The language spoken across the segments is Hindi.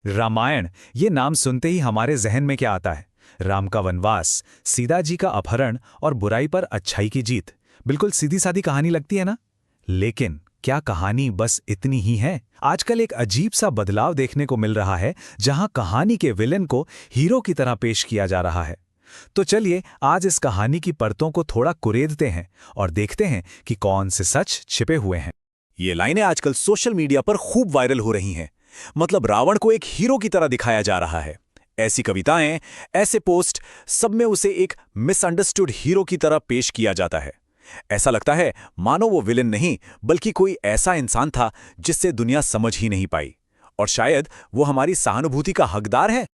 रामायण, ये नाम सुनते ही हमारे जहन में क्या आता है? राम का वनवास, सीता जी का अपहरण और बुराई पर अच्छाई की जीत। बिल्कुल सीधी सादी कहानी लगती है ना? लेकिन क्या कहानी बस इतनी ही है? आजकल एक अजीब सा बदलाव देखने को मिल रहा है, जहां कहानी के विलेन को हीरो की तरह पेश किया जा रहा है। तो चलिए आज इस कहानी की परतों को थोड़ा कुरेदते हैं और देखते हैं कि कौन से सच छिपे हुए हैं। ये लाइनें आजकल सोशल मीडिया पर खूब वायरल हो रही हैं। मतलब रावण को एक हीरो की तरह दिखाया जा रहा है। ऐसी कविताएं, ऐसे पोस्ट, सब में उसे एक मिसअंडरस्टूड हीरो की तरह पेश किया जाता है। ऐसा लगता है मानो वो विलेन नहीं बल्कि कोई ऐसा इंसान था जिससे दुनिया समझ ही नहीं पाई, और शायद वो हमारी सहानुभूति का हकदार है।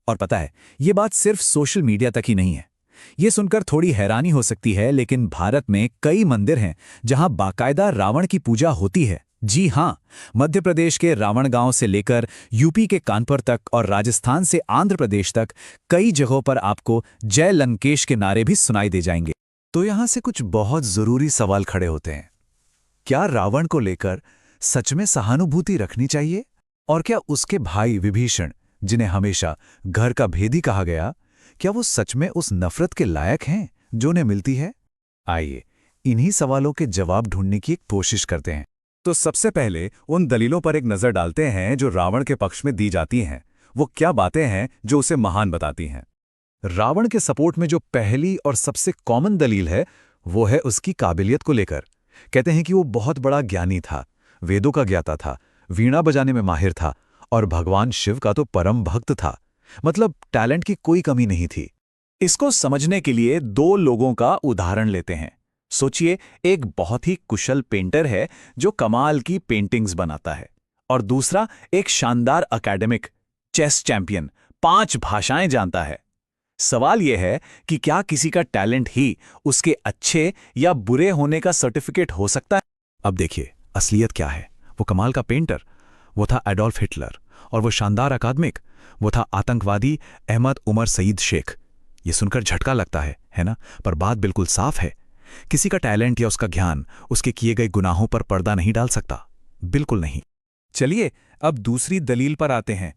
और पता है, ये बात सिर्फ सोशल मीडिया तक ही नहीं है। ये सुनकर थोड़ी हैरानी हो सकती है, लेकिन भारत में कई मंदिर हैं जहां बाकायदा रावण की पूजा होती है। जी हां, मध्य प्रदेश के रावण गांव से लेकर यूपी के कानपुर तक और राजस्थान से आंध्र प्रदेश तक कई जगहों पर आपको जय लंकेश के नारे भी सुनाई दे जाएंगे। तो यहां से कुछ बहुत जरूरी सवाल खड़े होते हैं। क्या रावण को लेकर सच में सहानुभूति रखनी चाहिए? और क्या उसके भाई विभीषण, जिन्हें हमेशा घर का भेदी कहा गया, क्या वो सच में उस नफरत के लायक हैं जो उन्हें मिलती है? आइए इन्हीं सवालों के जवाब ढूंढने की एक कोशिश करते हैं। तो सबसे पहले उन दलीलों पर एक नजर डालते हैं जो रावण के पक्ष में दी जाती हैं। वो क्या बातें हैं जो उसे महान बताती हैं? रावण के सपोर्ट में जो पहली और सबसे कॉमन दलील है, वो है उसकी काबिलियत को लेकर। कहते हैं कि वो बहुत बड़ा ज्ञानी था, वेदों का ज्ञाता था, वीणा बजाने में माहिर था और भगवान शिव का तो परम भक्त था। मतलब टैलेंट की कोई कमी नहीं थी। इसको समझने के लिए दो लोगों का उदाहरण लेते हैं। सोचिए, एक बहुत ही कुशल पेंटर है जो कमाल की पेंटिंग्स बनाता है, और दूसरा एक शानदार एकेडमिक, चेस चैंपियन, 5 भाषाएं जानता है। सवाल यह है कि क्या किसी का टैलेंट ही उसके अच्छे या बुरे होने का सर्टिफिकेट हो सकता है? अब देखिए असलियत क्या है। वो कमाल का पेंटर, वो था एडोल्फ हिटलर, और वो शानदार अकादमिक, वो था आतंकवादी अहमद उमर सईद शेख। ये सुनकर झटका लगता है ना? पर बात बिल्कुल साफ है। किसी का टैलेंट या उसका ज्ञान उसके किए गए गुनाहों पर पर्दा नहीं डाल सकता, बिल्कुल नहीं। चलिए अब दूसरी दलील पर आते हैं।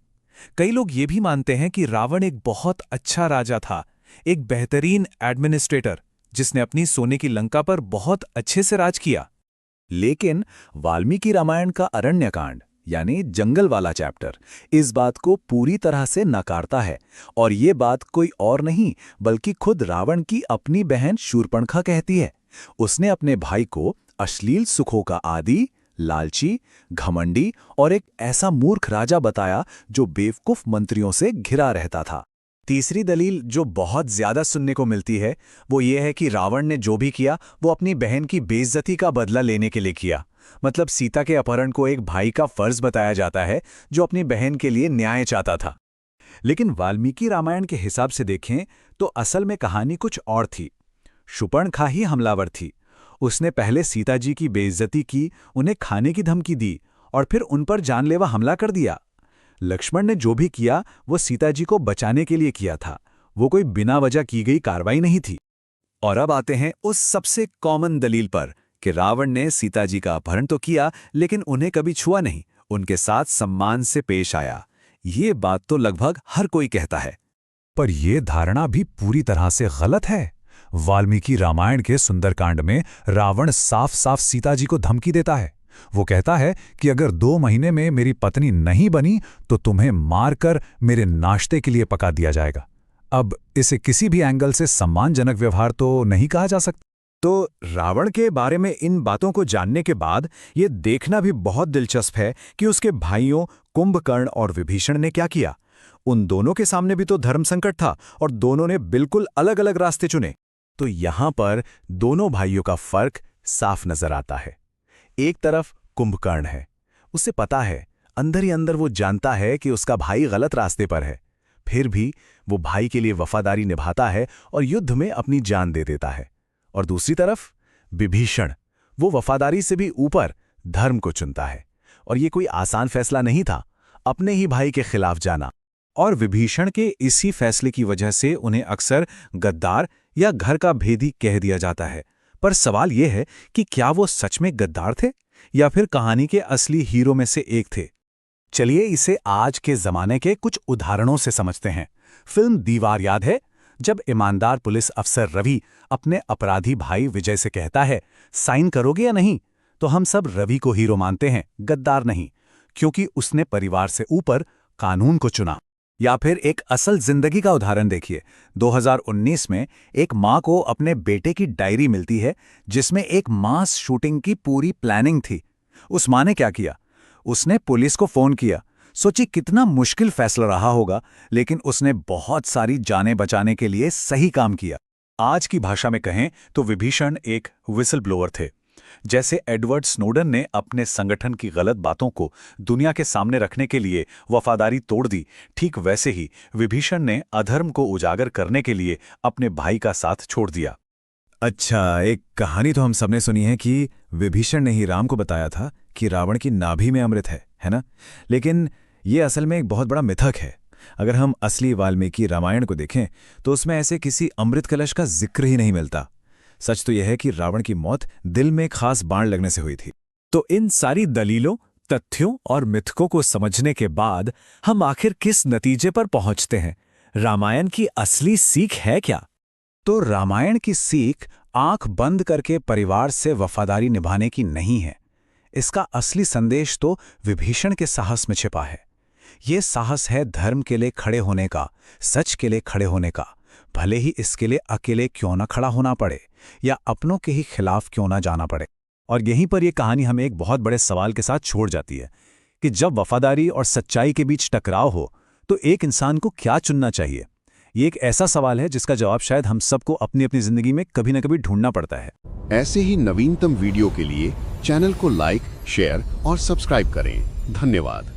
कई लोग ये भी मानते हैं कि रावण एक बहुत अच्छा राजा था, एक बेहतरीन एडमिनिस्ट्रेटर, जिसने अपनी सोने की लंका पर बहुत अच्छे से राज किया। लेकिन वाल्मीकि रामायण का अरण्यकांड यानी जंगल वाला चैप्टर इस बात को पूरी तरह से नकारता है, और ये बात कोई और नहीं बल्कि खुद रावण की अपनी बहन शूर्पणखा कहती है। उसने अपने भाई को अश्लील सुखों का आदी, लालची, घमंडी और एक ऐसा मूर्ख राजा बताया जो बेवकूफ मंत्रियों से घिरा रहता था। तीसरी दलील जो बहुत ज्यादा सुनने को मिलती है वो ये है कि रावण ने जो भी किया वो अपनी बहन की बेइज्जती का बदला लेने के लिए किया। मतलब सीता के अपहरण को एक भाई का फर्ज बताया जाता है जो अपनी बहन के लिए न्याय चाहता था। लेकिन वाल्मीकि रामायण के हिसाब से देखें तो असल में कहानी कुछ और थी। शूर्पणखा ही हमलावर थी। उसने पहले सीता जी की बेइज्जती की, उन्हें खाने की धमकी दी और फिर उन पर जानलेवा हमला कर दिया। लक्ष्मण ने जो भी किया वो सीता जी को बचाने के लिए किया था। वो कोई बिना वजह की गई कार्रवाई नहीं थी। और अब आते हैं उस सबसे कॉमन दलील पर कि रावण ने सीता जी का अपहरण तो किया लेकिन उन्हें कभी छुआ नहीं, उनके साथ सम्मान से पेश आया। ये बात तो लगभग हर कोई कहता है, पर यह धारणा भी पूरी तरह से गलत है। वाल्मीकि रामायण के सुंदरकांड में रावण साफ साफ सीता जी को धमकी देता है। वो कहता है कि अगर 2 महीने में मेरी पत्नी नहीं बनी तो तुम्हें मारकर मेरे नाश्ते के लिए पका दिया जाएगा। अब इसे किसी भी एंगल से सम्मानजनक व्यवहार तो नहीं कहा जा सकता। तो रावण के बारे में इन बातों को जानने के बाद ये देखना भी बहुत दिलचस्प है कि उसके भाइयों कुंभकर्ण और विभीषण ने क्या किया। उन दोनों के सामने भी तो धर्म संकट था और दोनों ने बिल्कुल अलग अलग रास्ते चुने। तो यहां पर दोनों भाइयों का फर्क साफ नजर आता है। एक तरफ कुंभकर्ण है, उसे पता है, अंदर ही अंदर वो जानता है कि उसका भाई गलत रास्ते पर है, फिर भी वो भाई के लिए वफादारी निभाता है और युद्ध में अपनी जान दे देता है। और दूसरी तरफ विभीषण, वो वफादारी से भी ऊपर धर्म को चुनता है, और ये कोई आसान फैसला नहीं था, अपने ही भाई के खिलाफ जाना। और विभीषण के इसी फैसले की वजह से उन्हें अक्सर गद्दार या घर का भेदी कह दिया जाता है। पर सवाल यह है कि क्या वो सच में गद्दार थे या फिर कहानी के असली हीरो में से एक थे? चलिए इसे आज के जमाने के कुछ उदाहरणों से समझते हैं। फिल्म दीवार याद है? जब ईमानदार पुलिस अफसर रवि अपने अपराधी भाई विजय से कहता है, साइन करोगे या नहीं, तो हम सब रवि को हीरो मानते हैं, गद्दार नहीं, क्योंकि उसने परिवार से ऊपर कानून को चुना। या फिर एक असल जिंदगी का उदाहरण देखिए। 2019 में एक माँ को अपने बेटे की डायरी मिलती है जिसमें एक मास शूटिंग की पूरी प्लानिंग थी। उस माँ ने क्या किया? उसने पुलिस को फोन किया। सोची कितना मुश्किल फैसला रहा होगा, लेकिन उसने बहुत सारी जानें बचाने के लिए सही काम किया। आज की भाषा में कहें तो विभीषण एक व्हिसल ब्लोअर थे। जैसे एडवर्ड स्नोडन ने अपने संगठन की गलत बातों को दुनिया के सामने रखने के लिए वफादारी तोड़ दी, ठीक वैसे ही विभीषण ने अधर्म को उजागर करने के लिए अपने भाई का साथ छोड़ दिया। अच्छा, एक कहानी तो हम सबने सुनी है कि विभीषण ने ही राम को बताया था कि रावण की नाभि में अमृत है ना? लेकिन ये असल में एक बहुत बड़ा मिथक है। अगर हम असली वाल्मीकि रामायण को देखें तो उसमें ऐसे किसी अमृत कलश का जिक्र ही नहीं मिलता। सच तो यह है कि रावण की मौत दिल में खास बाण लगने से हुई थी। तो इन सारी दलीलों, तथ्यों और मिथकों को समझने के बाद हम आखिर किस नतीजे पर पहुंचते हैं? रामायण की असली सीख है क्या? तो रामायण की सीख आंख बंद करके परिवार से वफादारी निभाने की नहीं है। इसका असली संदेश तो विभीषण के साहस में छिपा है। ये साहस है धर्म के लिए खड़े होने का, सच के लिए खड़े होने का, भले ही इसके लिए अकेले क्यों ना खड़ा होना पड़े या अपनों के ही खिलाफ क्यों ना जाना पड़े। और यहीं पर यह कहानी हमें एक बहुत बड़े सवाल के साथ छोड़ जाती है कि जब वफादारी और सच्चाई के बीच टकराव हो तो एक इंसान को क्या चुनना चाहिए? ये एक ऐसा सवाल है जिसका जवाब शायद हम सबको अपनी अपनी जिंदगी में कभी न कभी ढूंढना पड़ता है। ऐसे ही नवीनतम वीडियो के लिए चैनल को लाइक, शेयर और सब्सक्राइब करें। धन्यवाद।